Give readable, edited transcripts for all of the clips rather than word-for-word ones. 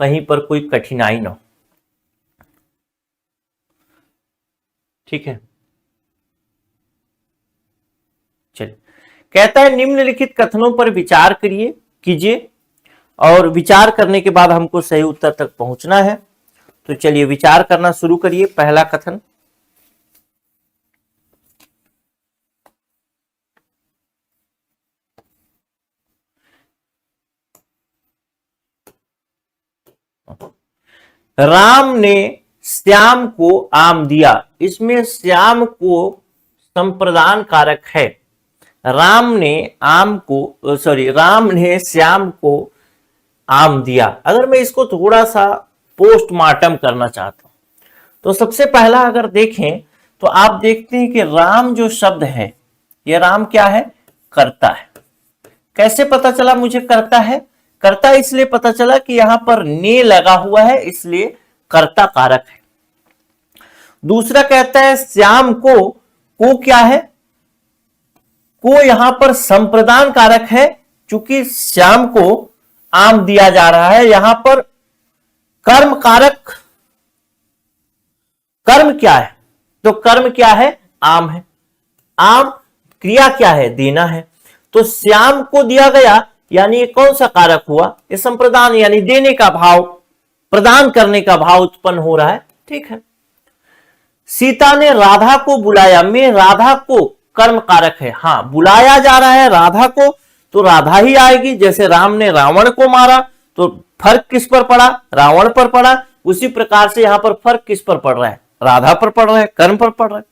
कहीं पर कोई कठिनाई ना हो। ठीक है, चलिए। कहता है निम्नलिखित कथनों पर विचार कीजिए और विचार करने के बाद हमको सही उत्तर तक पहुंचना है। तो चलिए विचार करना शुरू करिए। पहला कथन, राम ने श्याम को आम दिया। इसमें श्याम को संप्रदान कारक है। राम ने श्याम को आम दिया। अगर मैं इसको थोड़ा सा पोस्टमार्टम करना चाहता हूं तो सबसे पहला अगर देखें तो आप देखते हैं कि राम जो शब्द है, यह राम क्या है? कर्ता है। कैसे पता चला मुझे कर्ता है? कर्ता इसलिए पता चला कि यहां पर ने लगा हुआ है, इसलिए कर्ता कारक है। दूसरा कहता है श्याम को क्या है? को यहां पर संप्रदान कारक है, क्योंकि श्याम को आम दिया जा रहा है। यहां पर कर्म कारक, कर्म क्या है? तो कर्म क्या है? आम है। आम क्रिया क्या है? देना है। तो श्याम को दिया गया, यानी ये कौन सा कारक हुआ? ये संप्रदान, यानी देने का भाव, प्रदान करने का भाव उत्पन्न हो रहा है। ठीक है। सीता ने राधा को बुलाया में राधा को कर्म कारक है। हां, बुलाया जा रहा है राधा को, तो राधा ही आएगी। जैसे राम ने रावण को मारा, तो फर्क किस पर पड़ा? रावण पर पड़ा। उसी प्रकार से यहां पर फर्क किस पर पड़ रहा है? राधा पर पड़ रहा है, कर्म पर पड़ रहा है।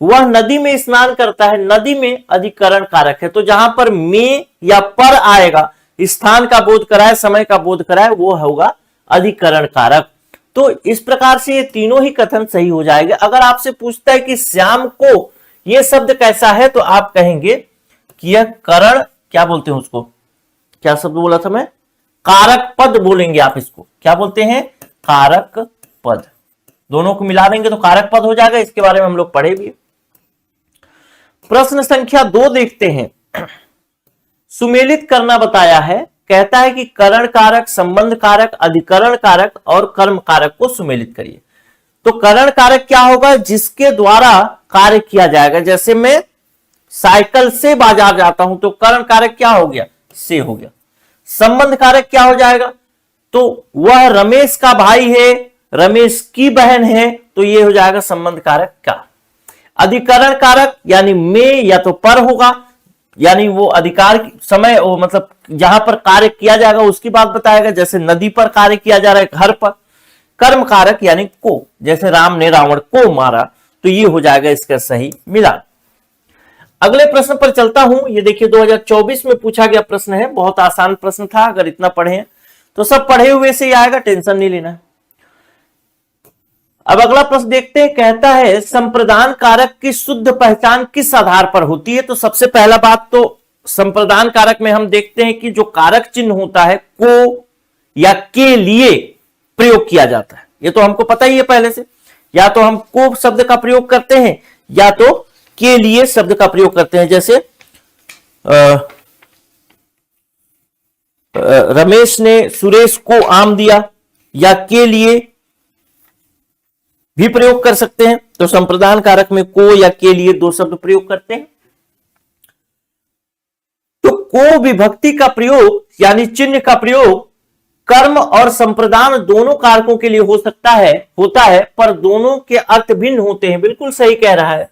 वह नदी में स्नान करता है। नदी में अधिकरण कारक है। तो जहां पर में या पर आएगा, स्थान का बोध कराए, समय का बोध कराए, वो होगा अधिकरण कारक। तो इस प्रकार से ये तीनों ही कथन सही हो जाएंगे। अगर आपसे पूछता है कि श्याम को ये शब्द कैसा है, तो आप कहेंगे कि यह करण, क्या बोलते हैं उसको, क्या शब्द बोला था मैं? कारक पद बोलेंगे आप इसको। क्या बोलते हैं? कारक पद। दोनों को मिला देंगे तो कारक पद हो जाएगा। इसके बारे में हम लोग पढ़े भी। प्रश्न संख्या 2 देखते हैं। सुमेलित करना बताया है। कहता है कि करण कारक, संबंध कारक, अधिकरण कारक और कर्म कारक को सुमेलित करिए। तो करण कारक क्या होगा? जिसके द्वारा कार्य किया जाएगा। जैसे मैं साइकिल से बाजार जाता हूं, तो करण कारक क्या हो गया? से हो गया। संबंध कारक क्या हो जाएगा? तो वह रमेश का भाई है, रमेश की बहन है, तो ये हो जाएगा संबंध कारक का। अधिकरण कारक यानी में या तो पर होगा, यानी वो अधिकार समय, वो मतलब जहां पर कार्य किया जाएगा उसकी बात बताएगा। जैसे नदी पर कार्य किया जा रहा है, घर पर। कर्म कारक यानी को, जैसे राम ने रावण को मारा, तो ये हो जाएगा इसका सही मिलान। अगले प्रश्न पर चलता हूं। ये देखिए 2024 में पूछा गया प्रश्न है। बहुत आसान प्रश्न था। अगर इतना पढ़े हैं तो सब पढ़े हुए से ही आएगा, टेंशन नहीं लेना। अब अगला प्रश्न देखते हैं। कहता है संप्रदान कारक की शुद्ध पहचान किस आधार पर होती है? तो सबसे पहला बात तो संप्रदान कारक में हम देखते हैं कि जो कारक चिन्ह होता है, को या के लिए प्रयोग किया जाता है। ये तो हमको पता ही है पहले से। या तो हम को शब्द का प्रयोग करते हैं या तो के लिए शब्द का प्रयोग करते हैं। जैसे रमेश ने सुरेश को आम दिया, या के लिए भी प्रयोग कर सकते हैं। तो संप्रदान कारक में को या के लिए दो शब्द प्रयोग करते हैं। तो को विभक्ति का प्रयोग यानी चिन्ह का प्रयोग कर्म और संप्रदान दोनों कारकों के लिए होता है, पर दोनों के अर्थ भिन्न होते हैं। बिल्कुल सही कह रहा है।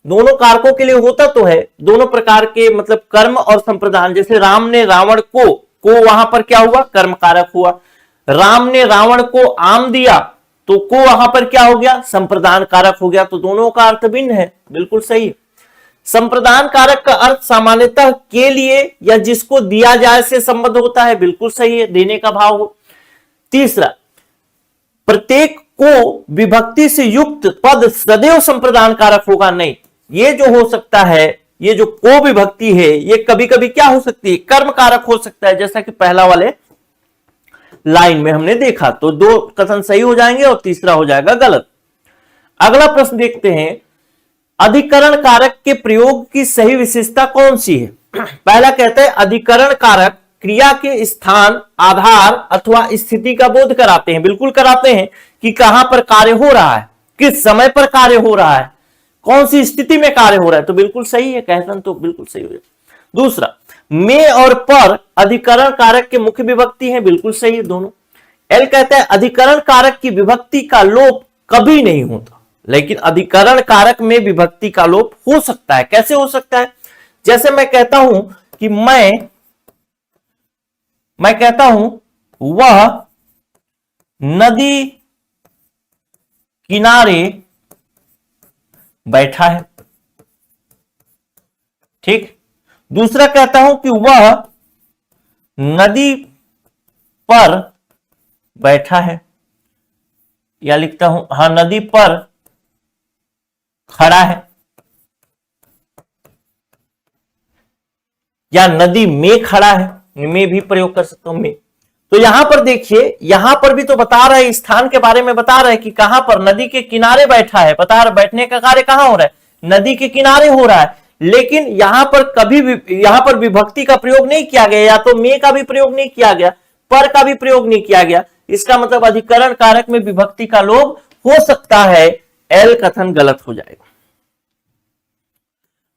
दोनों कारकों के लिए होता तो है, दोनों प्रकार के, मतलब कर्म और संप्रदान। जैसे राम ने रावण को वहां पर क्या हुआ? कर्म कारक हुआ। राम ने रावण को आम दिया, तो को वहां पर क्या हो गया? संप्रदान कारक हो गया। तो दोनों का अर्थ भिन्न है। बिल्कुल सही है। संप्रदान कारक का अर्थ सामान्यतः के लिए या जिसको दिया जाए से संबंध होता है। बिल्कुल सही है, देने का भाव हो। तीसरा, प्रत्येक को विभक्ति से युक्त पद सदैव संप्रदान कारक होगा नहीं। ये जो हो सकता है, ये जो को विभक्ति है, ये कभी कभी क्या हो सकती है? कर्म कारक हो सकता है, जैसा कि पहला वाले लाइन में हमने देखा। तो दो कथन सही हो जाएंगे और तीसरा हो जाएगा गलत। अगला प्रश्न देखते हैं। अधिकरण कारक के प्रयोग की सही विशेषता कौन सी है? पहला कहता है अधिकरण कारक क्रिया के स्थान, आधार अथवा स्थिति का बोध कराते हैं। बिल्कुल कराते हैं कि कहां पर कार्य हो रहा है, किस समय पर कार्य हो रहा है, कौन सी स्थिति में कार्य हो रहा है। तो बिल्कुल सही है, कहलन तो बिल्कुल सही हो जाए। दूसरा, में और पर अधिकरण कारक के मुख्य विभक्ति है। बिल्कुल सही है दोनों। एल कहता है अधिकरण कारक की विभक्ति का लोप कभी नहीं होता, लेकिन अधिकरण कारक में विभक्ति का लोप हो सकता है। कैसे हो सकता है? जैसे मैं कहता हूं कि मैं कहता हूं वह नदी किनारे बैठा है, ठीक। दूसरा कहता हूं कि वह नदी पर बैठा है, या लिखता हूं हां नदी पर खड़ा है, या नदी में खड़ा है, में भी प्रयोग कर सकता हूं में। तो यहां पर देखिए, यहां पर भी तो बता रहा है, स्थान के बारे में बता रहा है कि कहां पर, नदी के किनारे बैठा है। बता रहा बैठने का कार्य कहां हो रहा है, नदी के किनारे हो रहा है। लेकिन यहां पर कभी भी यहां पर विभक्ति का प्रयोग नहीं किया गया, या तो में का भी प्रयोग नहीं किया गया, पर का भी प्रयोग नहीं किया गया। इसका मतलब अधिकरण कारक में विभक्ति का लोप हो सकता है। एल कथन गलत हो जाएगा।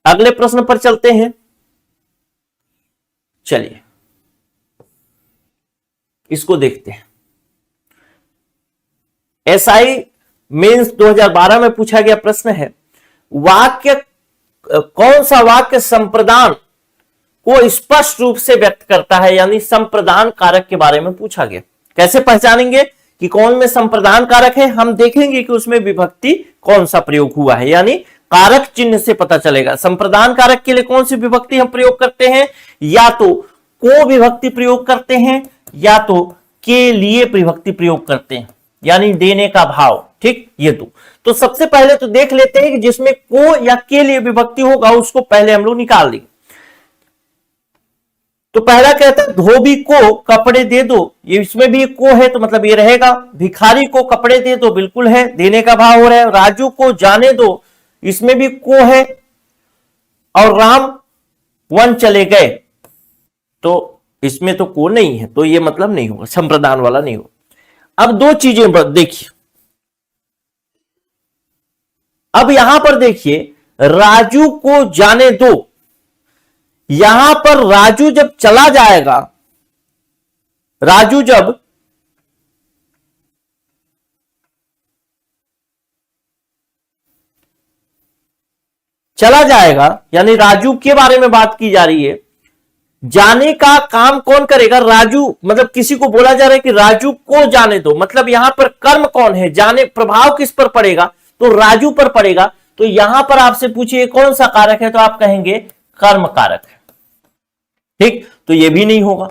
अगले प्रश्न पर चलते हैं। चलिए इसको देखते हैं। एसआई मेंस 2012 में पूछा गया प्रश्न है, वाक्य कौन सा वाक्य संप्रदान को स्पष्ट रूप से व्यक्त करता है, यानी संप्रदान कारक के बारे में पूछा गया। कैसे पहचानेंगे कि कौन में संप्रदान कारक है? हम देखेंगे कि उसमें विभक्ति कौन सा प्रयोग हुआ है, यानी कारक चिन्ह से पता चलेगा। संप्रदान कारक के लिए कौन सी विभक्ति हम प्रयोग करते हैं? या तो को विभक्ति प्रयोग करते हैं, या तो के लिए विभक्ति प्रयोग करते हैं, यानी देने का भाव, ठीक। ये तो सबसे पहले तो देख लेते हैं कि जिसमें को या के लिए विभक्ति होगा उसको पहले हम लोग निकाल देंगे। तो पहला कहता है धोबी को कपड़े दे दो, ये इसमें भी को है तो मतलब ये रहेगा। भिखारी को कपड़े दे दो, बिल्कुल है, देने का भाव हो रहा है। राजू को जाने दो, इसमें भी को है। और राम वन चले गए, तो इसमें तो को नहीं है, तो ये मतलब नहीं होगा, संप्रदान वाला नहीं होगा। अब दो चीजें देखिए, अब यहां पर देखिए राजू को जाने दो, यहां पर राजू जब चला जाएगा, राजू जब चला जाएगा, यानी राजू के बारे में बात की जा रही है। जाने का काम कौन करेगा? राजू, मतलब किसी को बोला जा रहा है कि राजू को जाने दो, मतलब यहां पर कर्म कौन है, जाने, प्रभाव किस पर पड़ेगा? तो राजू पर पड़ेगा। तो यहां पर आपसे पूछिए कौन सा कारक है, तो आप कहेंगे कर्म कारक है, ठीक। तो ये भी नहीं होगा।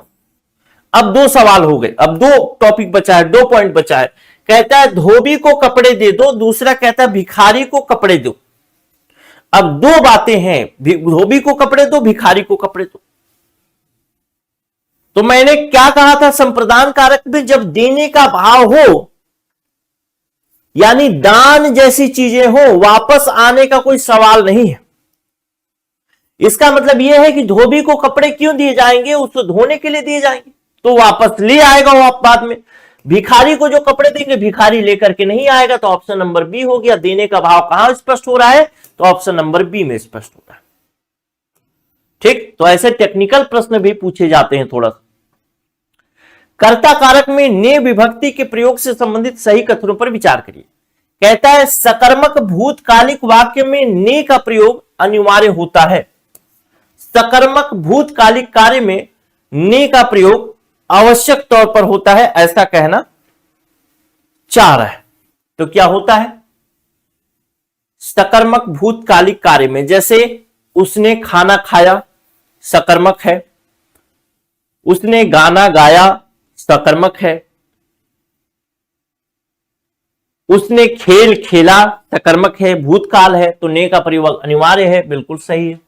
अब दो सवाल हो गए, अब दो टॉपिक बचा है, दो पॉइंट बचा है। कहता है धोबी को कपड़े दे दो, दूसरा कहता है भिखारी को कपड़े दो। अब दो बातें हैं, धोबी को कपड़े दो, भिखारी को कपड़े दो। तो मैंने क्या कहा था, संप्रदान कारक में जब देने का भाव हो, यानी दान जैसी चीजें हो, वापस आने का कोई सवाल नहीं है। इसका मतलब यह है कि धोबी को कपड़े क्यों दिए जाएंगे? उसको धोने के लिए दिए जाएंगे, तो वापस ले आएगा वो बाद में। भिखारी को जो कपड़े देंगे, भिखारी लेकर के नहीं आएगा, तो ऑप्शन नंबर बी हो गया। देने का भाव कहां स्पष्ट हो रहा है? तो ऑप्शन नंबर बी में स्पष्ट हो रहा है, ठीक। तो ऐसे टेक्निकल प्रश्न भी पूछे जाते हैं थोड़ा सा। कर्ता कारक में ने विभक्ति के प्रयोग से संबंधित सही कथनों पर विचार करिए। कहता है सकर्मक भूतकालिक वाक्य में ने का प्रयोग अनिवार्य होता है। सकर्मक भूतकालिक कार्य में ने का प्रयोग आवश्यक तौर पर होता है, ऐसा कहना चाह रहा है। तो क्या होता है सकर्मक भूतकालिक कार्य में? जैसे उसने खाना खाया, सकर्मक है। उसने गाना गाया, सकर्मक है। उसने खेल खेला, सकर्मक है, भूतकाल है, तो ने का प्रयोग अनिवार्य है, बिल्कुल सही है।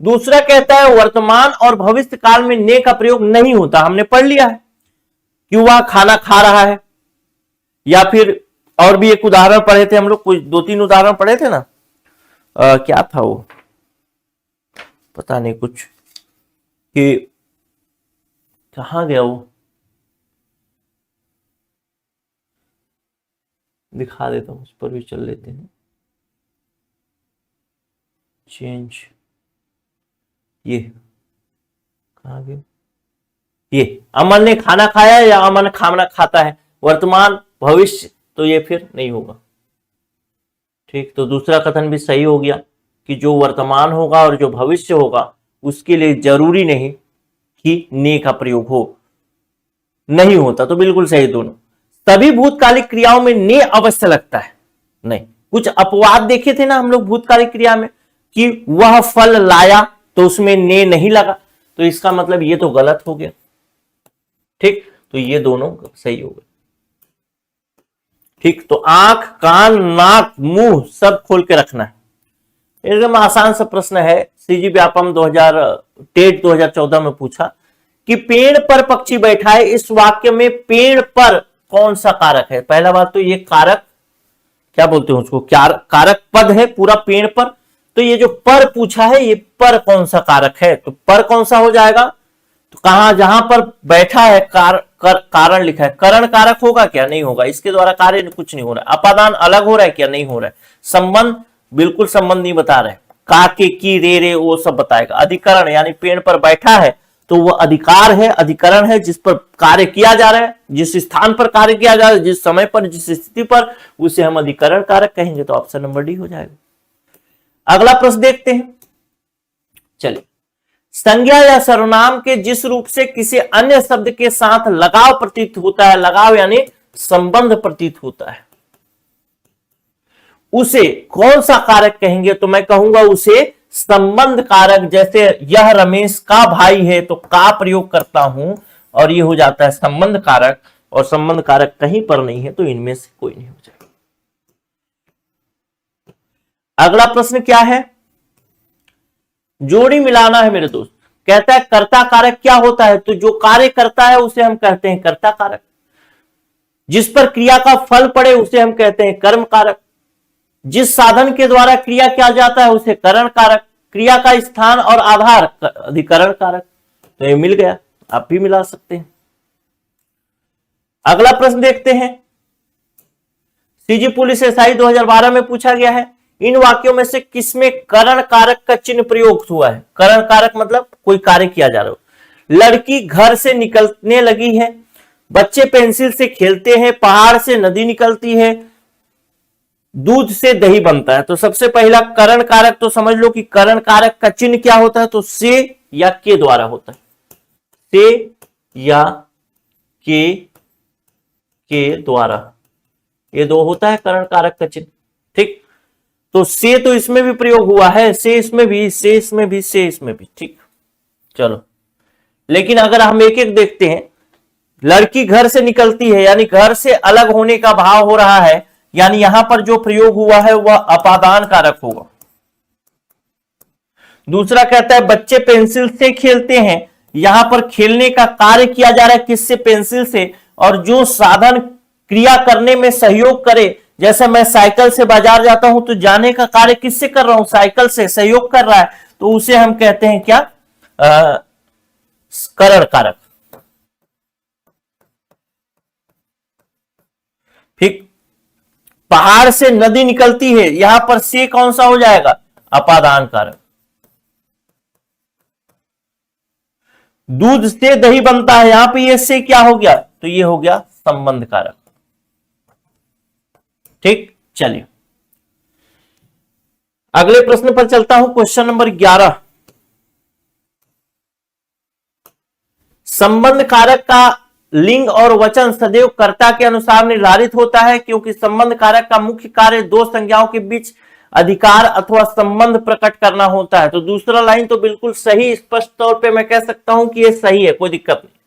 दूसरा कहता है वर्तमान और भविष्य काल में ने का प्रयोग नहीं होता। हमने पढ़ लिया है कि वह खाना खा रहा है, या फिर और भी एक उदाहरण पढ़े थे हम लोग, कुछ दो तीन उदाहरण पढ़े थे ना, क्या था वो, पता नहीं कुछ, कि कहाँ गया वो, दिखा देता हूं, उस पर भी चल लेते हैं। चेंज, ये कहाँ गया, ये अमन ने खाना खाया या अमन खाना खाता है, वर्तमान भविष्य, तो ये फिर नहीं होगा। ठीक, तो दूसरा कथन भी सही हो गया कि जो वर्तमान होगा और जो भविष्य होगा उसके लिए जरूरी नहीं कि ने का प्रयोग हो, नहीं होता, तो बिल्कुल सही दोनों। सभी भूतकालिक क्रियाओं में ने अवश्य लगता है, नहीं, कुछ अपवाद देखे थे ना हम लोग भूतकालिक क्रिया में कि वह फल लाया तो उसमें ने नहीं लगा, तो इसका मतलब ये तो गलत हो गया। ठीक, तो ये दोनों सही हो गए। ठीक, तो आंख, कान, नाक, मुंह सब खोल के रखना है। एकदम आसान सा प्रश्न है, सीजी व्यापम 2014 में पूछा कि पेड़ पर पक्षी बैठा है, इस वाक्य में पेड़ पर कौन सा कारक है। पहला बात तो ये कारक क्या बोलते हैं उसको, कारक पद है पूरा पेड़ पर, तो ये जो पर पूछा है ये पर कौन सा कारक है, तो पर कौन सा हो जाएगा, तो कहां जहां पर बैठा है कारण लिखा है, करण कारक होगा क्या, नहीं होगा, इसके द्वारा कार्य कुछ नहीं हो रहा है। अपादान अलग हो रहा है क्या, नहीं हो रहा है। संबंध, बिल्कुल संबंध नहीं बता रहे, का के की रे रे वो सब बताएगा। अधिकरण यानी पेड़ पर बैठा है तो वह अधिकार है, अधिकरण है जिस पर कार्य किया जा रहा है, जिस स्थान पर कार्य किया जा रहा है, जिस समय पर, जिस स्थिति पर, उसे हम अधिकरण कारक कहेंगे। तो ऑप्शन नंबर डी हो जाएगा। अगला प्रश्न देखते हैं, चलिए। संज्ञा या सर्वनाम के जिस रूप से किसी अन्य शब्द के साथ लगाव प्रतीत होता है, लगाव यानी संबंध प्रतीत होता है, उसे कौन सा कारक कहेंगे, तो मैं कहूंगा उसे संबंध कारक। जैसे यह रमेश का भाई है तो का प्रयोग करता हूं और ये हो जाता है संबंध कारक, और संबंध कारक कहीं पर नहीं है तो इनमें से कोई नहीं हो जाएगा। अगला प्रश्न क्या है, जोड़ी मिलाना है मेरे दोस्त। कहता है कर्ता कारक क्या होता है, तो जो कार्य करता है उसे हम कहते हैं कर्ता कारक, जिस पर क्रिया का फल पड़े उसे हम कहते हैं कर्म कारक, जिस साधन के द्वारा क्रिया किया जाता है उसे करण कारक, क्रिया का स्थान और आधार अधिकरण कारक। तो ये मिल गया, आप भी मिला सकते हैं। अगला प्रश्न देखते हैं, सीजी पुलिस एसआई 2012 में पूछा गया है, इन वाक्यों में से किसमें करण कारक का चिन्ह प्रयोग हुआ है। करण कारक मतलब कोई कार्य किया जा रहा हो। लड़की घर से निकलने लगी है, बच्चे पेंसिल से खेलते हैं, पहाड़ से नदी निकलती है, दूध से दही बनता है। तो सबसे पहला करण कारक तो समझ लो कि करण कारक का चिन्ह क्या होता है, तो से या के द्वारा होता है, से या के द्वारा, ये दो होता है करण कारक का चिन्ह। ठीक, तो से तो इसमें भी प्रयोग हुआ है, से इसमें भी, से इसमें भी, से इसमें भी। ठीक, चलो, लेकिन अगर हम एक एक देखते हैं, लड़की घर से निकलती है यानी घर से अलग होने का भाव हो रहा है, यानी यहां पर जो प्रयोग हुआ है वह अपादान कारक होगा। दूसरा कहता है बच्चे पेंसिल से खेलते हैं, यहां पर खेलने का कार्य किया जा रहा है किससे, पेंसिल से, और जो साधन क्रिया करने में सहयोग करे, जैसे मैं साइकिल से बाजार जाता हूं तो जाने का कार्य किससे कर रहा हूं, साइकिल से सहयोग कर रहा है, तो उसे हम कहते हैं क्या, करण कारक। ठीक, पहाड़ से नदी निकलती है, यहां पर से कौन सा हो जाएगा, अपादान कारक। दूध से दही बनता है, यहां पे ये से क्या हो गया, तो ये हो गया संबंध कारक। ठीक, चलिए अगले प्रश्न पर चलता हूं, क्वेश्चन नंबर 11। संबंध कारक का लिंग और वचन सदैव कर्ता के अनुसार निर्धारित होता है, क्योंकि संबंध कारक का मुख्य कार्य दो संज्ञाओं के बीच अधिकार अथवा संबंध प्रकट करना होता है। तो दूसरा लाइन तो बिल्कुल सही, स्पष्ट तौर पे मैं कह सकता हूं कि ये सही है, कोई दिक्कत नहीं।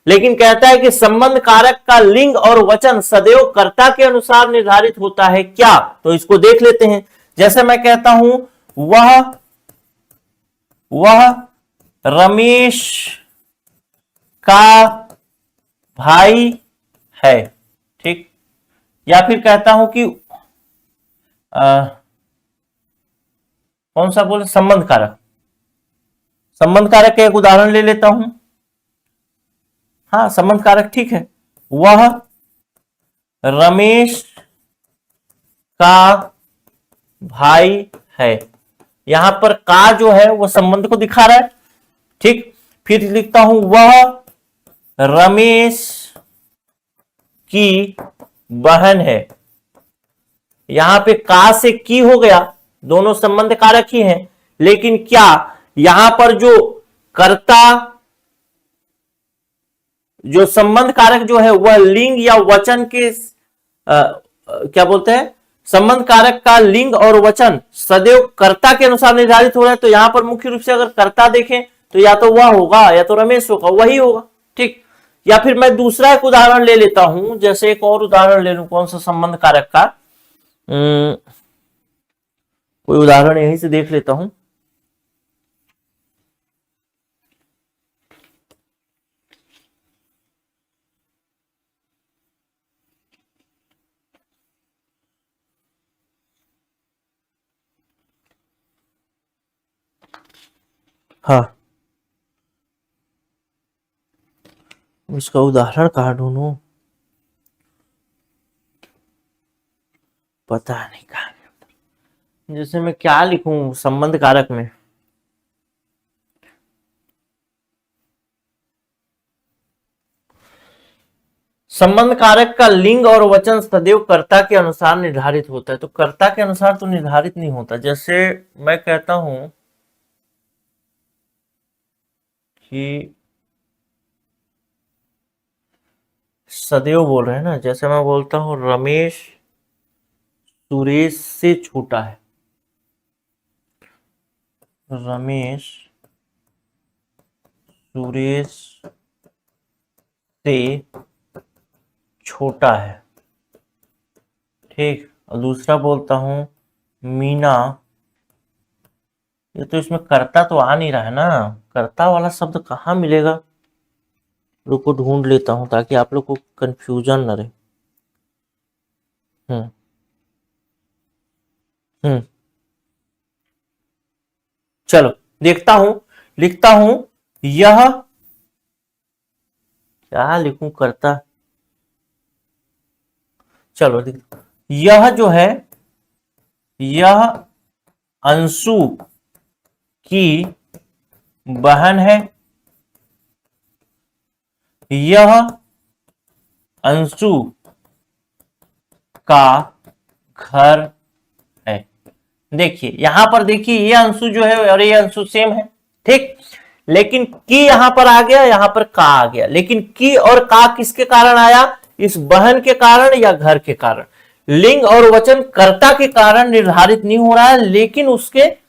लेकिन कहता है कि संबंध कारक का लिंग और वचन सदैव कर्ता के अनुसार निर्धारित होता है क्या, तो इसको देख लेते हैं। जैसे मैं कहता हूं वह रमेश का भाई है, ठीक, या फिर कहता हूं कि कौन सा बोले, संबंध कारक। संबंध कारक का एक उदाहरण ले लेता हूं, हाँ संबंध कारक ठीक है। वह रमेश का भाई है, यहां पर का जो है वो संबंध को दिखा रहा है। ठीक, फिर लिखता हूं वह रमेश की बहन है। यहां पे का से की हो गया, दोनों संबंध कारक ही हैं, लेकिन क्या यहां पर जो कर्ता, जो संबंध कारक जो है वह लिंग या वचन के क्या बोलते हैं, संबंध कारक का लिंग और वचन सदैव कर्ता के अनुसार निर्धारित हो रहा है। तो यहां पर मुख्य रूप से अगर कर्ता देखें तो या तो वह होगा या तो रमेश होगा, वही होगा। ठीक, या फिर मैं दूसरा एक उदाहरण ले लेता हूं, जैसे एक और उदाहरण ले लूं, कौन सा संबंध कारक का, कोई उदाहरण यहीं से देख लेता हूं। हाँ, इसका उदाहरण कहाँ ढूंढूं, पता नहीं कहाँ। जैसे मैं क्या लिखूं संबंध कारक में, संबंध कारक का लिंग और वचन सदैव कर्ता के अनुसार निर्धारित होता है। तो कर्ता के अनुसार तो निर्धारित नहीं होता। जैसे मैं कहता हूं कि सदैव बोल रहे हैं ना, जैसे मैं बोलता हूं रमेश सुरेश से छोटा है, रमेश सुरेश से छोटा है। ठीक, और दूसरा बोलता हूं मीना, ये तो इसमें कर्ता तो आ नहीं रहा है ना, कर्ता वाला शब्द कहाँ मिलेगा, रुको ढूंढ लेता हूं ताकि आप लोग को कंफ्यूजन न रहे। चलो देखता हूं, लिखता हूं यह, क्या लिखूं कर्ता, चलो यह जो है, यह अंशु की बहन है, यह अंशु का घर है। देखिए यहां पर, देखिए ये अंशु जो है और ये अंशु सेम है। ठीक, लेकिन की यहां पर आ गया, यहां पर का आ गया, लेकिन की और का किसके कारण आया, इस बहन के कारण या घर के कारण। लिंग और वचन कर्ता के कारण निर्धारित नहीं हो रहा है, लेकिन उसके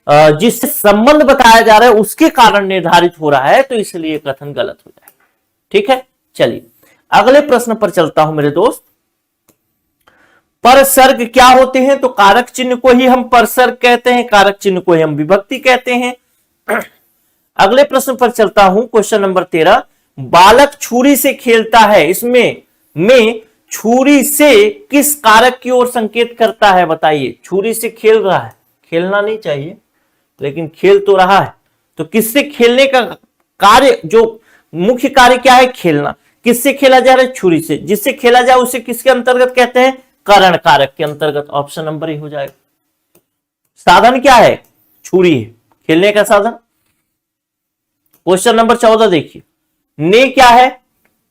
जिससे संबंध बताया जा रहा है उसके कारण निर्धारित हो रहा है, तो इसलिए कथन गलत हो जाएगा। ठीक है, चलिए अगले प्रश्न पर चलता हूं मेरे दोस्त। परसर्ग क्या होते हैं, तो कारक चिन्ह को ही हम परसर्ग कहते हैं, कारक चिन्ह को ही हम विभक्ति कहते हैं। अगले प्रश्न पर चलता हूं, क्वेश्चन नंबर 13। बालक छुरी से खेलता है, इसमें में छुरी से किस कारक की ओर संकेत करता है, बताइए। छुरी से खेल रहा है, खेलना नहीं चाहिए लेकिन खेल तो रहा है, तो किससे खेलने का कार्य, जो मुख्य कार्य क्या है, खेलना। किससे खेला जा रहा है, छुरी से। जिससे खेला जाए उसे किसके अंतर्गत कहते हैं, करण कारक के अंतर्गत। ऑप्शन नंबर ही हो जाएगा। साधन क्या है, छुरी है, खेलने का साधन। क्वेश्चन नंबर 14 देखिए, ने क्या है,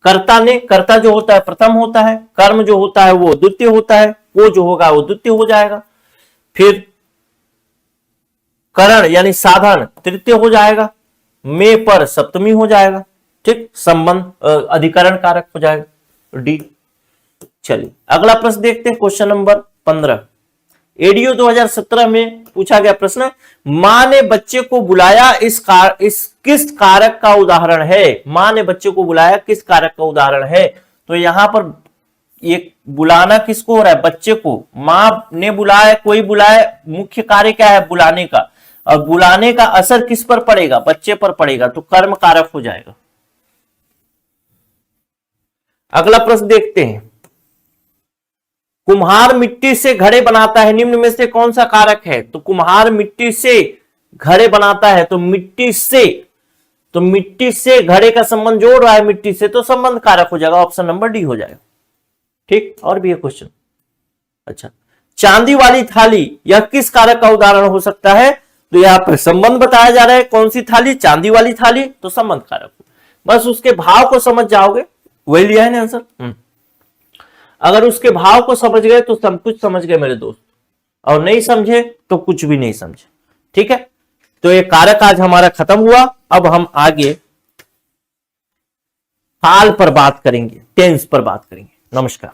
कर्ता ने, कर्ता जो होता है प्रथम होता है, कर्म जो होता है वो द्वितीय होता है, वो जो होगा वो द्वितीय हो जाएगा, फिर करण यानी साधन तृतीय हो जाएगा, में पर सप्तमी हो जाएगा। ठीक, संबंध अधिकरण कारक हो जाएगा, डी। चलिए अगला प्रश्न देखते हैं, क्वेश्चन नंबर 15। एडीओ 2017 में पूछा गया प्रश्न, मां ने बच्चे को बुलाया, इस किस कारक का उदाहरण है। मां ने बच्चे को बुलाया किस कारक का उदाहरण है, तो यहां पर ये बुलाना किसको हो रहा है, बच्चे को। मां ने बुलाया, कोई बुलाया, मुख्य कार्य क्या है, बुलाने का, और बुलाने का असर किस पर पड़ेगा, बच्चे पर पड़ेगा, तो कर्म कारक हो जाएगा। अगला प्रश्न देखते हैं, कुम्हार मिट्टी से घड़े बनाता है, निम्न में से कौन सा कारक है, तो कुम्हार मिट्टी से घड़े बनाता है, तो मिट्टी से तो मिट्टी से घड़े का संबंध जोड़ रहा है मिट्टी से, तो संबंध कारक हो जाएगा, ऑप्शन नंबर डी हो जाएगा। ठीक, और भी एक क्वेश्चन। अच्छा, चांदी वाली थाली यह किस कारक का उदाहरण हो सकता है? तो यहां पर संबंध बताया जा रहा है, कौन सी थाली? चांदी वाली थाली, तो संबंध कारक। बस उसके भाव को समझ जाओगे, वही लिया है ना आंसर। अगर उसके भाव को समझ गए तो सब कुछ समझ गए मेरे दोस्त, और नहीं समझे तो कुछ भी नहीं समझे। ठीक है, तो ये कारक आज हमारा खत्म हुआ। अब हम आगे काल पर बात करेंगे, टेंस पर बात करेंगे। नमस्कार।